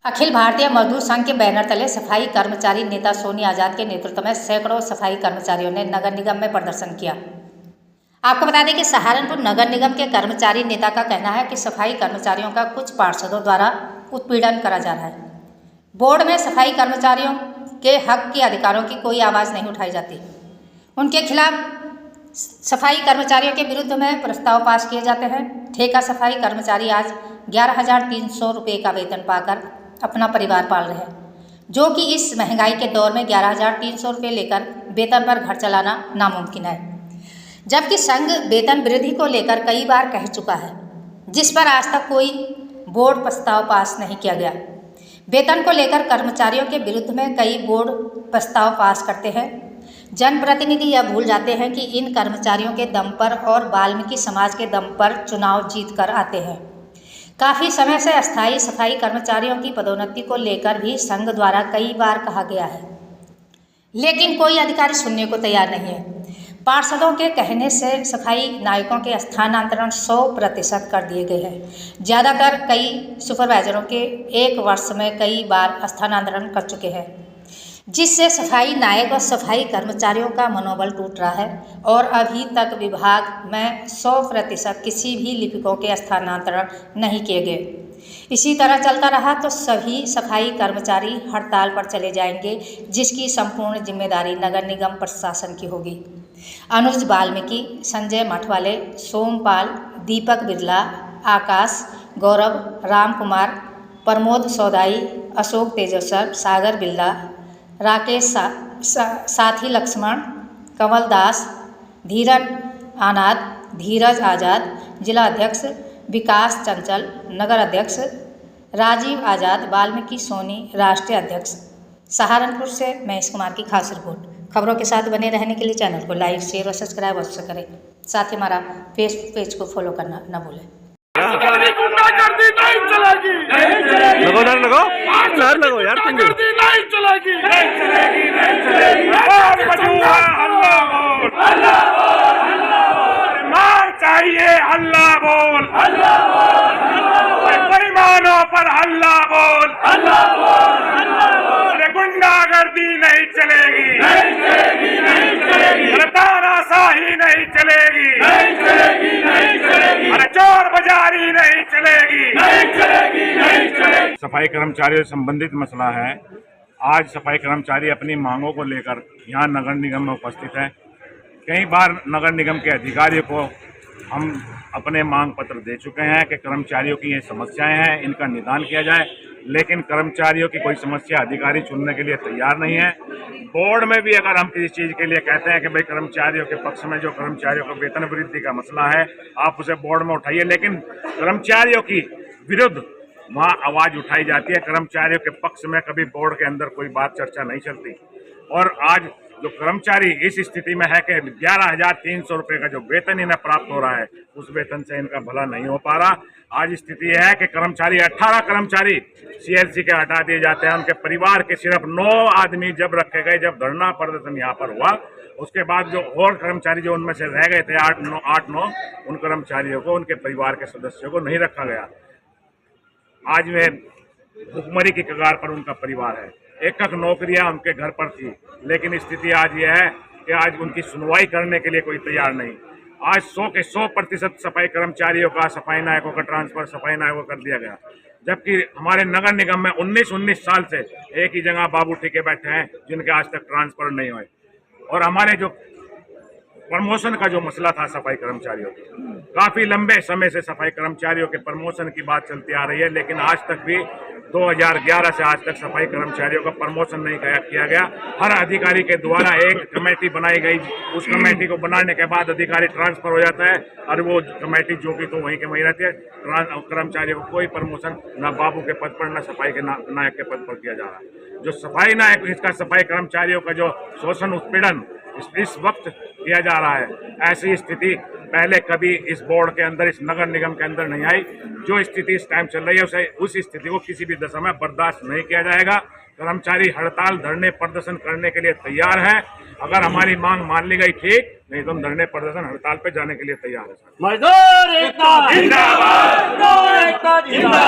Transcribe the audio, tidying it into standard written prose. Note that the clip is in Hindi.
अखिल भारतीय मजदूर संघ के बैनर तले सफाई कर्मचारी नेता सोनी आजाद के नेतृत्व में सैकड़ों सफाई कर्मचारियों ने नगर निगम में प्रदर्शन किया। आपको बता दें कि सहारनपुर नगर निगम के कर्मचारी नेता का कहना है कि सफाई कर्मचारियों का कुछ पार्षदों द्वारा उत्पीड़न करा जा रहा है। बोर्ड में सफाई कर्मचारियों के हक की अधिकारों की कोई आवाज़ नहीं उठाई जाती। उनके खिलाफ सफाई कर्मचारियों के विरुद्ध में प्रस्ताव पास किए जाते हैं। ठेका सफाई कर्मचारी आज 11,300 रुपये का वेतन पाकर अपना परिवार पाल रहे हैं, जो कि इस महंगाई के दौर में 11,300 रुपये लेकर वेतन पर घर चलाना नामुमकिन है। जबकि संघ वेतन वृद्धि को लेकर कई बार कह चुका है, जिस पर आज तक कोई बोर्ड प्रस्ताव पास नहीं किया गया। वेतन को लेकर कर्मचारियों के विरुद्ध में कई बोर्ड प्रस्ताव पास करते हैं। जनप्रतिनिधि यह भूल जाते हैं कि इन कर्मचारियों के दम पर और वाल्मीकि समाज के दम पर चुनाव जीत कर आते हैं। काफ़ी समय से अस्थायी सफाई कर्मचारियों की पदोन्नति को लेकर भी संघ द्वारा कई बार कहा गया है, लेकिन कोई अधिकारी सुनने को तैयार नहीं है। पार्षदों के कहने से सफाई नायकों के स्थानांतरण 100% कर दिए गए हैं। ज़्यादातर कई सुपरवाइजरों के एक वर्ष में कई बार स्थानांतरण कर चुके हैं, जिससे सफाई नायक और सफाई कर्मचारियों का मनोबल टूट रहा है और अभी तक विभाग में 100% किसी भी लिपिकों के स्थानांतरण नहीं किए गए। इसी तरह चलता रहा तो सभी सफाई कर्मचारी हड़ताल पर चले जाएंगे, जिसकी संपूर्ण जिम्मेदारी नगर निगम प्रशासन की होगी। अनुज वाल्मीकि, संजय मठवाले, सोमपाल, दीपक बिरला, आकाश, गौरव, राम कुमार, प्रमोद सौदाई, अशोक तेजस्वर, सागर बिल्ला, राकेश साथी लक्ष्मण, कमल दास, धीरन आनाद, धीरज आज़ाद, जिला अध्यक्ष विकास चंचल, नगर अध्यक्ष राजीव आज़ाद, वाल्मीकि सोनी, राष्ट्रीय अध्यक्ष। सहारनपुर से महेश कुमार की खास रिपोर्ट। खबरों के साथ बने रहने के लिए चैनल को लाइक, शेयर और सब्सक्राइब अवश्य करें। साथ ही हमारा फेसबुक पेज को फॉलो करना न भूलें। गुंडागर्दी नहीं चलेगी, लगो लगो यार तुम भी। नहीं चलेगी, नहीं चलेगी, नहीं चलेगी। हल्ला बोल, मार चाहिए, हल्ला बोल, बेईमानों पर हल्ला बोल, गुंडागर्दी नहीं चलेगी, नहीं चलेगी, नहीं चलेगी। तानाशाही नहीं चलेगी, नहीं चलेगी, नहीं चलेगी। अरे चोर बाजारी नहीं चलेगी, नहीं चलेगी, नहीं चलेगी। सफाई कर्मचारियों से संबंधित मसला है। आज सफाई कर्मचारी अपनी मांगों को लेकर यहाँ नगर निगम में उपस्थित है। कई बार नगर निगम के अधिकारियों को हम अपने मांग पत्र दे चुके हैं कि कर्मचारियों की ये समस्याएं हैं, इनका निदान किया जाए, लेकिन कर्मचारियों की कोई समस्या अधिकारी सुनने के लिए तैयार नहीं है। बोर्ड में भी अगर हम किसी चीज़ के लिए कहते हैं कि भाई कर्मचारियों के पक्ष में जो कर्मचारियों का वेतन वृद्धि का मसला है, आप उसे बोर्ड में उठाइए, लेकिन कर्मचारियों की विरुद्ध वहाँ आवाज़ उठाई जाती है। कर्मचारियों के पक्ष में कभी बोर्ड के अंदर कोई बात चर्चा नहीं चलती। और आज जो कर्मचारी इस स्थिति में है कि 11,300 रुपये का जो वेतन इन्हें प्राप्त हो रहा है, उस वेतन से इनका भला नहीं हो पा रहा। आज स्थिति यह है कि कर्मचारी 18 कर्मचारी CLC के हटा दिए जाते हैं। उनके परिवार के सिर्फ 9 आदमी जब रखे गए, जब धरना प्रदर्शन यहाँ पर हुआ, उसके बाद जो और कर्मचारी जो उनमें से रह गए थे 8-9 उन कर्मचारियों को, उनके परिवार के सदस्यों को नहीं रखा गया। आज वे भुखमरी की कगार पर उनका परिवार है। एक नौकरियां उनके घर पर थी, लेकिन स्थिति आज यह है कि आज उनकी सुनवाई करने के लिए कोई तैयार नहीं। आज 100 के 100% सफाई कर्मचारियों का, सफाई नायकों का ट्रांसफर सफाई नायकों कर दिया गया, जबकि हमारे नगर निगम में 19 साल से एक ही जगह बाबू टिके बैठे हैं, जिनके आज तक ट्रांसफर नहीं हुए। और हमारे जो प्रमोशन का जो मसला था सफाई कर्मचारियों की, काफ़ी लंबे समय से सफाई कर्मचारियों के प्रमोशन की बात चलती आ रही है, लेकिन आज तक भी 2011 से आज तक सफाई कर्मचारियों का प्रमोशन नहीं किया गया। हर अधिकारी के द्वारा एक कमेटी बनाई गई, उस कमेटी को बनाने के बाद अधिकारी ट्रांसफर हो जाता है और वो कमेटी जो कि तो वहीं के वहीं रहती है। कर्मचारियों को कोई प्रमोशन न बाबू के पद पर, न सफाई के नायक के पद पर किया जा रहा है। जो सफाई नायक, इसका सफाई कर्मचारियों का जो शोषण उत्पीड़न इस वक्त किया जा रहा है, ऐसी स्थिति पहले कभी इस बोर्ड के अंदर, इस नगर निगम के अंदर नहीं आई। जो स्थिति इस टाइम चल रही है, उस स्थिति को किसी भी दशा में बर्दाश्त नहीं किया जाएगा। कर्मचारी हड़ताल, धरने, प्रदर्शन करने के लिए तैयार है। अगर हमारी मांग मान ली गई ठीक, नहीं तो हम धरने, प्रदर्शन, हड़ताल पे जाने के लिए तैयार है। मजदूर एकता जिंदाबाद, मजदूर एकता जिंदाबाद।